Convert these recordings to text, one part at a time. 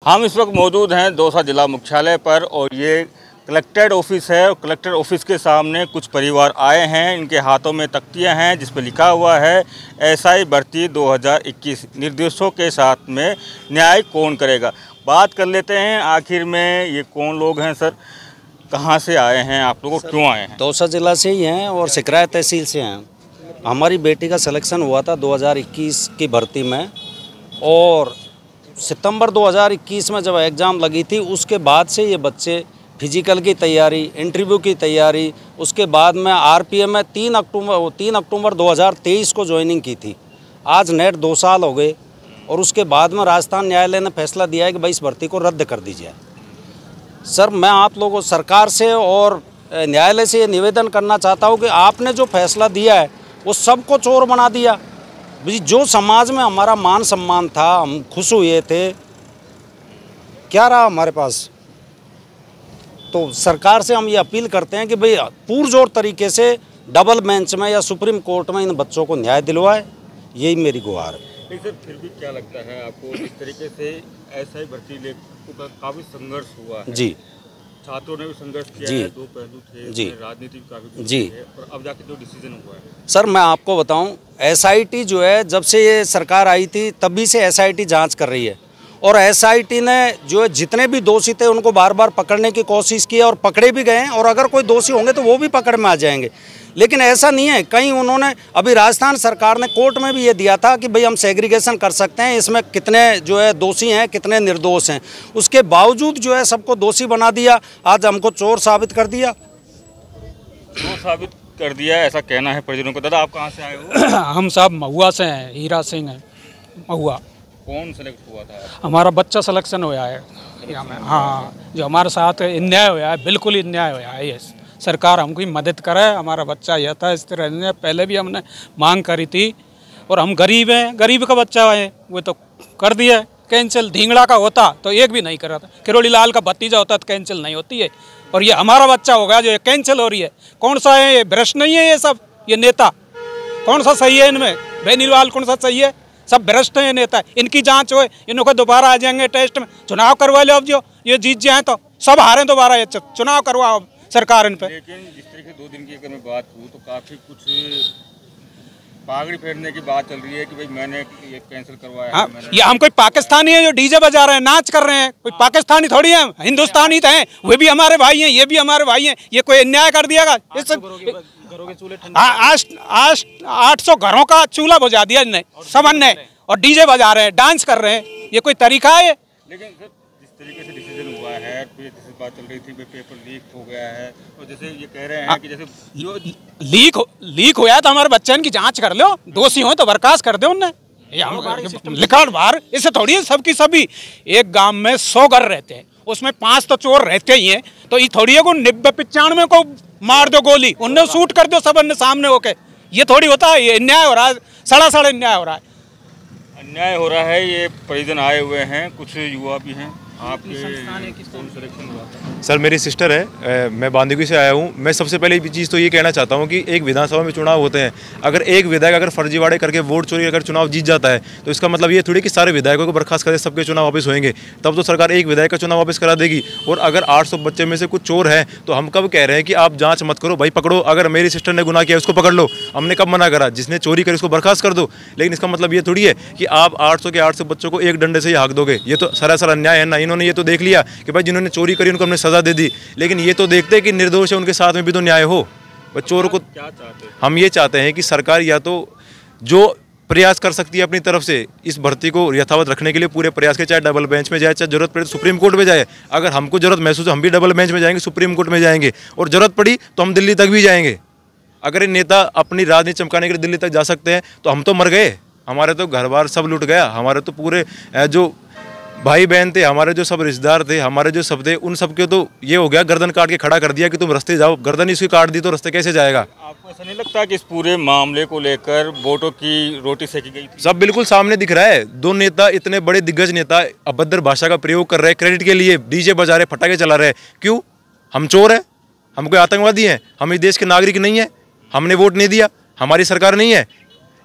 हम इस वक्त मौजूद हैं दौसा जिला मुख्यालय पर और ये कलेक्ट्रेट ऑफिस है और कलेक्ट्रेट ऑफिस के सामने कुछ परिवार आए हैं। इनके हाथों में तख्तियां हैं जिस पर लिखा हुआ है एसआई भर्ती 2021 निर्देशों के साथ में न्याय कौन करेगा। बात कर लेते हैं आखिर में ये कौन लोग हैं सर, कहाँ से आए हैं आप लोग, क्यों आए हैं? दौसा जिला से ही हैं और सिकराय तहसील से हैं। हमारी बेटी का सिलेक्शन हुआ था 2021 की भर्ती में और सितंबर 2021 में जब एग्ज़ाम लगी थी उसके बाद से ये बच्चे फिजिकल की तैयारी, इंटरव्यू की तैयारी, उसके बाद में आरपीएम में 3 अक्टूबर 2023 को ज्वाइनिंग की थी। आज नेट 2 साल हो गए और उसके बाद में राजस्थान न्यायालय ने फैसला दिया है कि भाई इस भर्ती को रद्द कर दीजिए। सर, मैं आप लोगों सरकार से और न्यायालय से ये निवेदन करना चाहता हूँ कि आपने जो फैसला दिया है वो सबको चोर बना दिया। जो समाज में हमारा मान सम्मान था, हम खुश हुए थे, क्या रहा हमारे पास। तो सरकार से हम ये अपील करते हैं कि भाई पुरजोर तरीके से डबल बेंच में या सुप्रीम कोर्ट में इन बच्चों को न्याय दिलवाए, यही मेरी गुहार है। लेकिन फिर भी क्या लगता है आपको, इस तरीके से ऐसा ही भर्ती लेकर काफ़ी संघर्ष हुआ है जी, छात्रों ने भी संघर्ष किया है, 2 पहलू थे जी, राजनीति काफी जी है, और अब जाके जो डिसीजन हुआ है। सर, मैं आपको बताऊं, एसआईटी जो है जब से ये सरकार आई थी तभी से एसआईटी जांच कर रही है और एसआईटी ने जो है जितने भी दोषी थे उनको बार बार पकड़ने की कोशिश की और पकड़े भी गए हैं और अगर कोई दोषी होंगे तो वो भी पकड़ में आ जाएंगे। लेकिन ऐसा नहीं है, कहीं उन्होंने अभी राजस्थान सरकार ने कोर्ट में भी ये दिया था कि भाई हम सेग्रीगेशन कर सकते हैं, इसमें कितने जो है दोषी हैं कितने निर्दोष हैं। उसके बावजूद जो है सबको दोषी बना दिया, आज हमको चोर साबित कर दिया। चोर साबित कर दिया ऐसा कहना है परिजनों को। दादा, आप कहाँ से आए हो? हम साहब महुआ से हैं, हीरा सिंह है महुआ। कौन सेलेक्ट हुआ था? हमारा बच्चा सिलेक्शन हुआ है यहाँ में। हाँ, जो हमारे साथ अन्याय हुआ है, बिल्कुल ही अन्याय हुआ है। ये सरकार हमको मदद करे, हमारा बच्चा यह था इस तरह। पहले भी हमने मांग करी थी और हम गरीब हैं, गरीब का बच्चा है, वो तो कर दिया कैंसिल। ढींगड़ा का होता तो एक भी नहीं कर रहा था, किरोड़ी लाल का भतीजा होता तो कैंसिल नहीं होती है, और ये हमारा बच्चा हो गया जो ये कैंसिल हो रही है। कौन सा है ये? भ्रष्ट नहीं है ये सब, ये नेता कौन सा सही है इनमें? बेनीवाल कौन सा सही है? सब भ्रष्ट हैं नेता। इनकी जांच हो, इनको दोबारा आ जाएंगे टेस्ट में, चुनाव करवा लो। अब जो ये जीत जाए तो सब हारे दोबारा, ये चुनाव करवाओ सरकार इन पे। लेकिन जिस तरीके 2 दिन की अगर मैं बात करूँ तो काफ़ी कुछ पागड़ी फेरने की बात चल रही है कि भाई मैंने ये कैंसिल करवाया। हाँ, ये हम कोई पाकिस्तानी है जो डीजे बजा रहे हैं, नाच कर रहे हैं? कोई पाकिस्तानी थोड़ी है, हिंदुस्तानी तो हैं, वे भी हमारे भाई हैं, ये भी हमारे भाई हैं। ये कोई अन्याय कर दिएगा? आज 800 घरों का चूल्हा बुझा दिया इनने, समन ने, और डीजे बजा रहे हैं, डांस कर रहे हैं। ये कोई तरीका है? लेकिन जिस तरीके से डिसीजन हुआ है, फिर जैसे बात चल रही थी पेपर लीक हो गया है, और जैसे ये कह रहे हैं कि जैसे जो लीक हुआ तो हमारे बच्चों की जांच कर लो, दोषी हो तो बर्खास्त कर दो उनने। लिखाड़ बाहर इससे थोड़ी है, सबकी सभी। एक गांव में 100 घर रहते हैं, उसमें 5 तो चोर रहते ही हैं, तो ये थोड़ी है को 90-95 को मार दो गोली, उन्हें शूट कर दो सब सामने होके। ये थोड़ी होता है, ये अन्याय हो रहा है, सड़ा अन्याय हो रहा है। अन्याय हो रहा है। ये परिजन आए हुए हैं, कुछ युवा भी हैं। आपके कौन सिलेक्शन हुआ था? सर, मेरी सिस्टर है, मैं बांदीकुई से आया हूँ। मैं सबसे पहले चीज़ तो ये कहना चाहता हूँ कि एक विधानसभा में चुनाव होते हैं, अगर एक विधायक अगर फर्जीवाड़े करके वोट चोरी अगर चुनाव जीत जाता है तो इसका मतलब ये थोड़ी कि सारे विधायकों को बर्खास्त करे, सबके चुनाव वापस होंगे। तब तो सरकार एक विधायक का चुनाव वापस करा देगी। और अगर 800 बच्चे में से कुछ चोर हैं तो हम कब कह रहे हैं कि आप जाँच मत करो, भाई पकड़ो। अगर मेरी सिस्टर ने गुनाह किया उसको पकड़ लो, हमने कब मना करा? जिसने चोरी करी उसको बर्खास्त कर दो। लेकिन इसका मतलब ये थोड़ी है कि आप 800 के 800 बच्चों को एक डंडे से ही हाँक दोगे। ये तो सरासर अन्याय है ना। इन्होंने ये तो देख लिया कि भाई जिन्होंने चोरी करी उनको हमने सजा दे दी, लेकिन ये तो देखते हैं कि निर्दोष है उनके साथ में भी तो न्याय हो। चोर को क्या चाहते हैं? हम ये चाहते हैं कि सरकार या तो जो प्रयास कर सकती है अपनी तरफ से इस भर्ती को यथावत रखने के लिए पूरे प्रयास के, चाहे डबल बेंच में जाए, चाहे जरूरत पड़े तो सुप्रीम कोर्ट में जाए। अगर हमको जरूरत महसूस है हम भी डबल बेंच में जाएंगे, सुप्रीम कोर्ट में जाएंगे, और जरूरत पड़ी तो हम दिल्ली तक भी जाएंगे। अगर ये नेता अपनी राजनीति चमकाने के लिए दिल्ली तक जा सकते हैं तो हम तो मर गए, हमारे तो घर बार सब लूट गया, हमारे तो पूरे जो भाई बहन थे, हमारे जो सब रिश्तेदार थे, हमारे जो सब थे, उन सब के तो ये हो गया, गर्दन काट के खड़ा कर दिया कि तुम रास्ते जाओ। गर्दन इसकी काट दी तो रास्ते कैसे जाएगा? आपको ऐसा नहीं लगता कि इस पूरे मामले को लेकर वोटों की रोटी सेकी गई थी? सब बिल्कुल सामने दिख रहा है। 2 नेता, इतने बड़े दिग्गज नेता अभद्र भाषा का प्रयोग कर रहे हैं क्रेडिट के लिए, डीजे बजा रहे, पटाखे चला रहे हैं। क्यों? हम चोर हैं? हम कोई आतंकवादी हैं? हम इस देश के नागरिक नहीं है? हमने वोट नहीं दिया? हमारी सरकार नहीं है?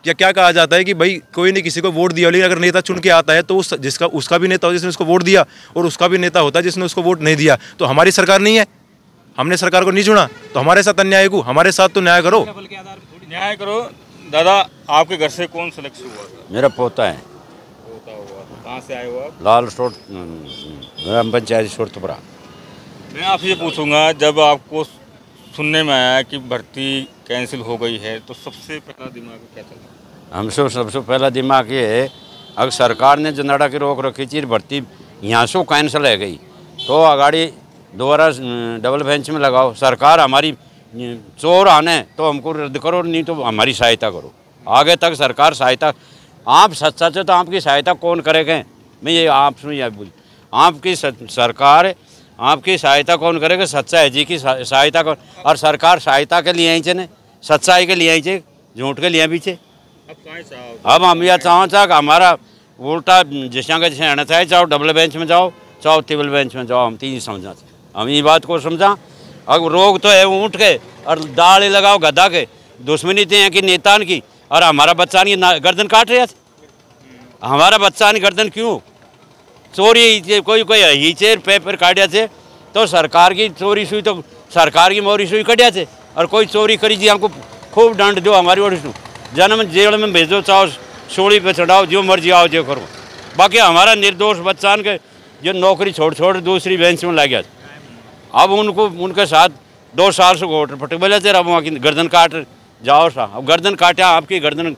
क्या कहा जाता है कि भाई कोई नहीं किसी को वोट दिया, लेकिन अगर नेता चुन के आता है तो उसका भी नेता होता है जिसने उसको वोट दिया, और उसका भी नेता होता है जिसने उसको वोट नहीं दिया। तो हमारी सरकार नहीं है, हमने सरकार को नहीं चुना, तो हमारे साथ अन्याय को, हमारे साथ तो न्याय करो, न्याय करो। दादा, आपके घर से कौन सेलेक्ट हुआ था? मेरा पोता है। पोता हुआ था। कहाँ से आए हो आप? लाल स्टोर, ग्राम पंचायत छोटपुरा। मैं आपसे ये पूछूंगा, जब आपको सुनने में आया कि भर्ती कैंसिल हो गई है तो सबसे पहला दिमाग में क्या चला? हमसे सबसे पहला दिमाग ये है, अगर सरकार ने जनड़ा की रोक रखी थी भर्ती यहाँ से कैंसिल है गई तो अगाड़ी दोबारा डबल बेंच में लगाओ। सरकार हमारी चोर आने तो हमको रद्द करो, नहीं तो हमारी सहायता करो। आगे तक सरकार सहायता, आप सच है तो आपकी सहायता कौन करेगा? मैं ये आपसे यह बोल, आपकी सरकार आपकी सहायता कौन करेगा? सच्चाई जी की सहायता कौन? और सरकार सहायता के लिए आई चे, सच्चाई के लिए आई चे, झूठ के लिए पीछे। अब हम यह चाहो हमारा उल्टा जिसका जैसे आना चाहे, चाहो डबल बेंच में जाओ चाहो ट्रिपल बेंच में जाओ, हम तीन समझा, हम ये बात को समझा। अब रोग तो है ऊँट के और दाल लगाओ गधा के, दुश्मनी तो है कि नेतान की, और हमारा बच्चा नहीं गर्दन काट रहा था। हमारा बच्चा नहीं गर्दन क्यों? चोरी कोई हीचे पेपर काटिया थे तो सरकार की चोरी सुई, तो सरकार की मोरी सुई कटिया थे, और कोई चोरी करी जी हमको खूब दंड दो, हमारी ओर जन्म जेल में भेजो, चाहो सोड़ी पे चढ़ाओ, जो मर्जी आओ जो करो। बाकी हमारा निर्दोष बच्चा के जो नौकरी छोड़ दूसरी बेंच में लग गया, अब उनको उनके साथ 2 साल से घोट पटक बोले थे, अब वहाँ की गर्दन काट जाओ सा। अब गर्दन काटा, आपकी गर्दन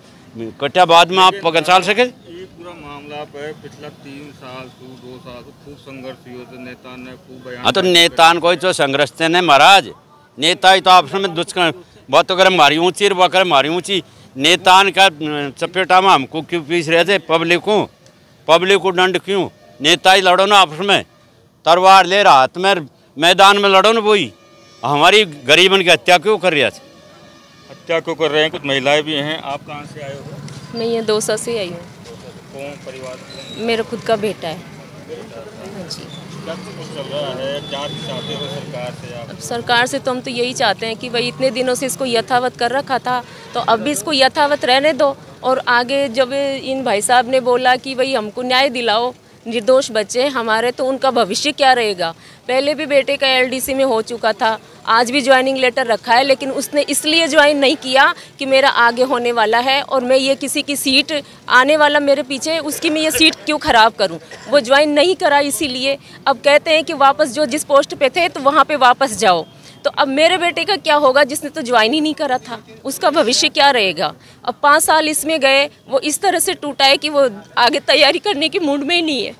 कटा बाद में आप पकड़ चाल सके। ये पूरा मामला पे पिछला 3 साल 2 साल खूब संघर्ष हुआ था, नेता ने खूब बयान। हाँ तो नेतान कोई तो संघर्ष ने महाराज, नेता ही तो आपस में दुष्कर बहुत तो कर मारी ऊँची वकर मारी ऊँची, नेतान का चपेटा में हमको क्यों पीस रहे थे? पब्लिक को दंड क्यों? नेता ही लड़ो ना आपस में, तलवार ले रहा हाथ में मैदान में लड़ो ना, वही हमारी गरीबन की हत्या क्यों कर रहा था? हत्या क्यों कर रहे हैं? कुछ महिलाएं भी हैं। आप कहाँ से आए हो? मैं ये दौसा से आई हूँ। कौन परिवार से? मेरा खुद का बेटा है। हाँ जी। क्या कुछ चल रहा है? क्या चाहते हो सरकार से आप? अब सरकार से तो हम तो यही चाहते हैं कि भाई इतने दिनों से इसको यथावत कर रखा था तो अब भी इसको यथावत रहने दो, और आगे जब इन भाई साहब ने बोला कि भाई हमको न्याय दिलाओ, निर्दोष बच्चे हमारे, तो उनका भविष्य क्या रहेगा? पहले भी बेटे का एलडीसी में हो चुका था, आज भी ज्वाइनिंग लेटर रखा है, लेकिन उसने इसलिए ज्वाइन नहीं किया कि मेरा आगे होने वाला है और मैं ये किसी की सीट आने वाला मेरे पीछे, उसकी मैं ये सीट क्यों ख़राब करूं? वो ज्वाइन नहीं करा, इसीलिए अब कहते हैं कि वापस जो जिस पोस्ट पे थे तो वहाँ पे वापस जाओ। तो अब मेरे बेटे का क्या होगा जिसने तो ज्वाइन ही नहीं करा था? उसका भविष्य क्या रहेगा? अब 5 साल इसमें गए, वो इस तरह से टूटा है कि वो आगे तैयारी करने की मूड में ही नहीं है।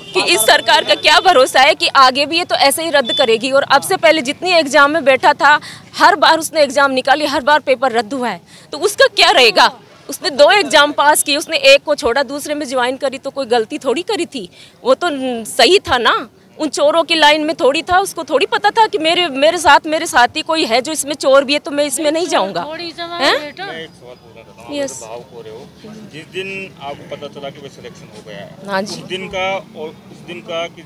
कि इस सरकार का क्या भरोसा है कि आगे भी ये तो ऐसे ही रद्द करेगी? और अब से पहले जितनी एग्जाम में बैठा था, हर बार उसने एग्जाम निकाली, हर बार पेपर रद्द हुआ है, तो उसका क्या रहेगा? उसने 2 एग्जाम पास किए, उसने एक को छोड़ा, दूसरे में ज्वाइन करी, तो कोई गलती थोड़ी करी थी, वो तो सही था ना। उन चोरों की लाइन में थोड़ी था, उसको थोड़ी पता था कि मेरे साथी कोई है जो इसमें चोर भी है, तो मैं इसमें नहीं जाऊंगा। मैं एक सवाल पूछना चाहता हूँ। यस। भावुक हो रहे हो, जिस दिन आपको पता चला कि वो सिलेक्शन हो गया है, हाँ जी। उस दिन का कि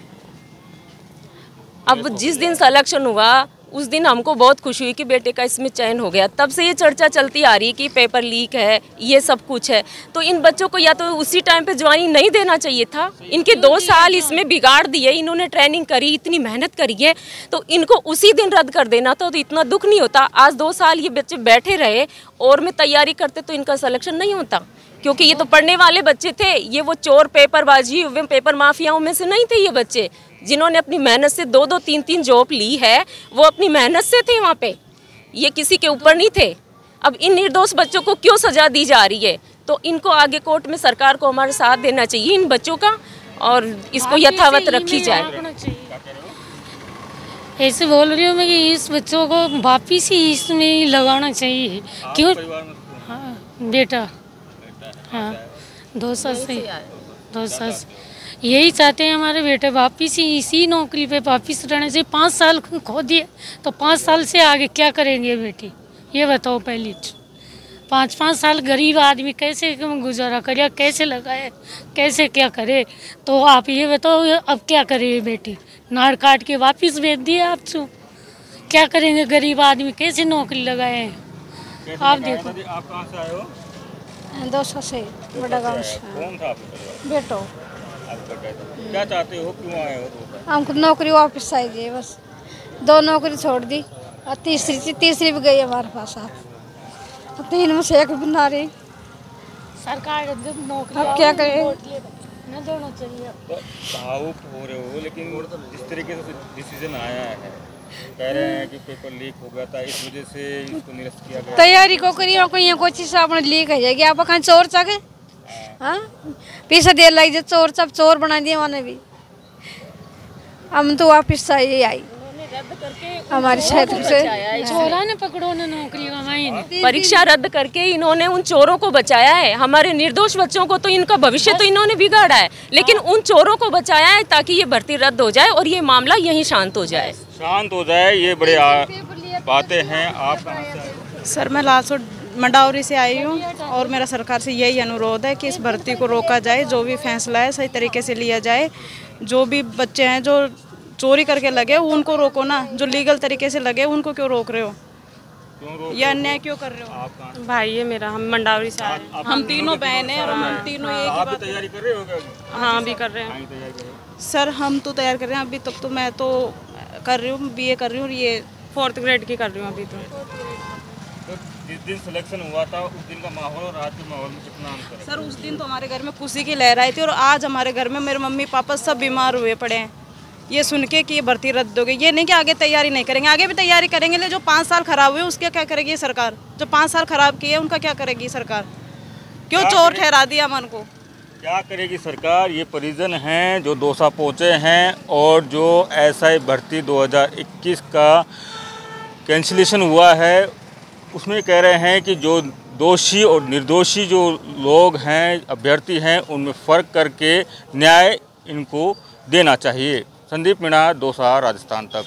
अब जिस दिन सिलेक्शन हुआ उस दिन हमको बहुत खुशी हुई कि बेटे का इसमें चयन हो गया। तब से ये चर्चा चलती आ रही है कि पेपर लीक है, ये सब कुछ है, तो इन बच्चों को या तो उसी टाइम पे ज्वाइनिंग नहीं देना चाहिए था। इनके 2 साल इसमें बिगाड़ दिए, इन्होंने ट्रेनिंग करी, इतनी मेहनत करी है, तो इनको उसी दिन रद्द कर देना था तो इतना दुख नहीं होता। आज 2 साल ये बच्चे बैठे रहे और में तैयारी करते तो इनका सिलेक्शन नहीं होता, क्योंकि ये तो पढ़ने वाले बच्चे थे। ये वो चोर पेपरबाजी पेपर माफियाओं में से नहीं थे। ये बच्चे जिन्होंने अपनी मेहनत से 2-2 3-3 जॉब ली है, वो अपनी मेहनत से थे वहाँ पे, ये किसी के ऊपर नहीं थे। अब इन निर्दोष बच्चों को क्यों सजा दी जा रही है? तो इनको आगे कोर्ट में सरकार को हमारा साथ देना चाहिए इन बच्चों का, और इसको यथावत रखी जाए। ऐसे बोल रही हूँ मैं कि इस बच्चों को वापिस ही इसमें लगाना चाहिए। क्यों? हाँ, बेटा, हाँ, 2 साल से यही चाहते हैं हमारे बेटे वापिस ही इसी नौकरी पे वापिस रहने से। 5 साल खो दिए तो 5 साल से आगे क्या करेंगे बेटी? ये बताओ पहले। 5-5 साल गरीब आदमी कैसे गुजारा करे, कैसे लगाए, कैसे क्या करे? तो आप ये बताओ अब क्या करे बेटी? नाड़ काट के वापिस भेज दिए आप छू, क्या करेंगे गरीब आदमी? कैसे नौकरी लगाए? आप देखो। आप कहाँ से आए हो? दौसा से, बड़ा गाँव से। कौन था आपका परिवार? बेटो। आपका बेटा। क्या चाहते हो, क्यों आए हो? हमको नौकरी वापस चाहिए बस। 2 नौकरी छोड़ दी और तीसरी भी गई हमारे पास। आप 3 में से 1 बना रही सरकार जब नौकरी अब क्या करें? न देना चाहिए। तो भावुक हो रहे हो, लेकिन जिस तरीके से डिसीजन आया है, कह रहे हैं कि पेपर लीक हो गया था, इस वजह से इसको निरस्त किया गया। तैयारी को करी कोई चीज़ अपने लीक हो जाएगी। आप कहाँ चोर चाहे? हाँ, पैसा दे लग जाए, चोर सब चोर बना दिए उन्होंने भी। हम तो वापिस चाहिए आई हमारे क्षेत्र से। चोरा ने पकड़ो ना नौकरी गंवाई। परीक्षा रद्द करके इन्होंने उन चोरों को बचाया है। हमारे निर्दोष बच्चों को तो इनका भविष्य तो इन्होंने बिगाड़ा है, लेकिन उन चोरों को बचाया है ताकि ये भर्ती रद्द हो जाए और ये मामला यहीं शांत हो जाए। शांत हो जाए, ये बड़े बातें हैं। आप कहाँ से आए हो? सर मैं लालसोट मंडावरी से आई हूँ और मेरा सरकार से यही अनुरोध है कि इस भर्ती को रोका जाए। जो भी फैसला है सही तरीके से लिया जाए। जो भी बच्चे हैं जो चोरी करके लगे उनको रोको ना, जो लीगल तरीके से लगे उनको क्यों रोक रहे हो? ये अन्याय क्यों कर रहे हो? भाई ये मेरा, हम मंडावरी से आए। हम तीनों बहन हैं और हम तीनों एक ही बात। तैयारी कर रहे हो क्या? हाँ अभी कर रहे हैं सर। हम तो तैयार कर रहे हैं अभी तक। तो मैं तो कर रही हूँ, BA कर रही हूँ और ये 4th ग्रेड की कर रही हूँ अभी। तो जिस दिन सिलेक्शन हुआ था उस दिन का माहौल और आज के माहौल में कितना अंतर है? सर उस दिन तो हमारे घर में खुशी की लहर आई थी और आज हमारे घर में मेरे मम्मी पापा सब बीमार हुए पड़े हैं ये सुन के कि ये भर्ती रद्द हो गई। ये नहीं कि आगे तैयारी नहीं करेंगे, आगे भी तैयारी करेंगे। लेकिन जो 5 साल खराब हुए उसके क्या करेगी सरकार? जो 5 साल खराब किए उनका क्या करेगी सरकार? क्यों चोर ठहरा दिया मन को? क्या करेगी सरकार? ये परिजन हैं जो दौसा पहुँचे हैं और जो SI भर्ती 2021 का कैंसिलेशन हुआ है उसमें कह रहे हैं कि जो दोषी और निर्दोषी जो लोग हैं, अभ्यर्थी हैं, उनमें फ़र्क करके न्याय इनको देना चाहिए। संदीप मीणा, दौसा, राजस्थान तक।